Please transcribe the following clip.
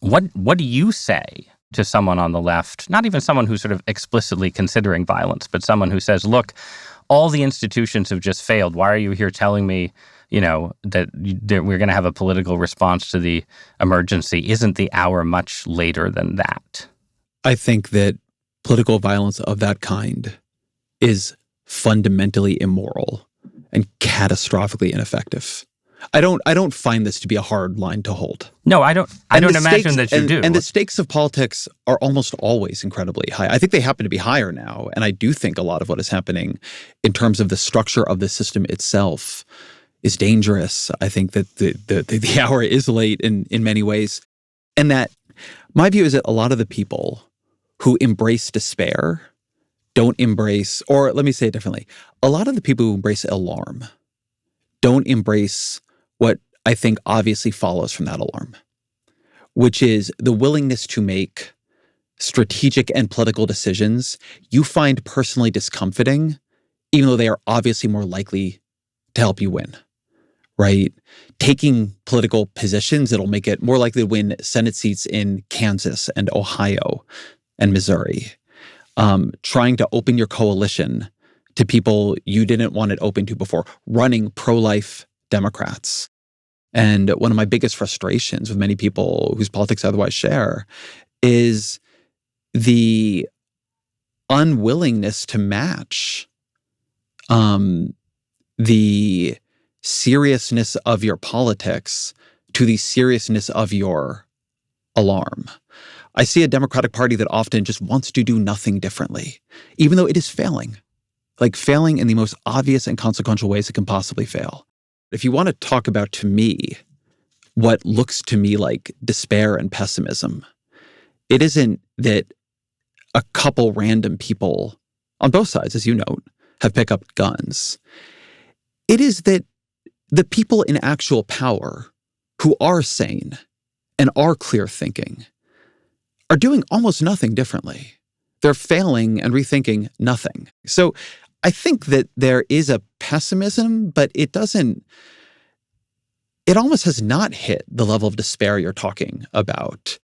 What do you say to someone on the left, not even someone who's sort of explicitly considering violence, but someone who says, look, all the institutions have just failed. Why are you here telling me, that we're going to have a political response to the emergency? Isn't the hour much later than that? I think that political violence of that kind is fundamentally immoral and catastrophically ineffective. I don't find this to be a hard line to hold. No, I don't imagine that you do. And the stakes of politics are almost always incredibly high. I think they happen to be higher now. And I do think a lot of what is happening in terms of the structure of the system itself is dangerous. I think that the hour is late in many ways. And that my view is that a lot of the people who embrace despair don't embrace, or let me say it differently, a lot of the people who embrace alarm don't embrace what I think obviously follows from that alarm, which is the willingness to make strategic and political decisions you find personally discomfiting, even though they are obviously more likely to help you win, right? Taking political positions that'll make it more likely to win Senate seats in Kansas and Ohio and Missouri. Trying to open your coalition to people you didn't want it open to before, running pro-life Democrats. And one of my biggest frustrations with many people whose politics I otherwise share is the unwillingness to match the seriousness of your politics to the seriousness of your alarm. I see a Democratic Party that often just wants to do nothing differently, even though it is failing. Like failing in the most obvious and consequential ways it can possibly fail. If you want to talk about, to me, what looks to me like despair and pessimism, it isn't that a couple random people on both sides, as you note, have picked up guns. It is that the people in actual power who are sane and are clear thinking are doing almost nothing differently. They're failing and rethinking nothing. So I think that there is a pessimism, but it almost has not hit the level of despair you're talking about.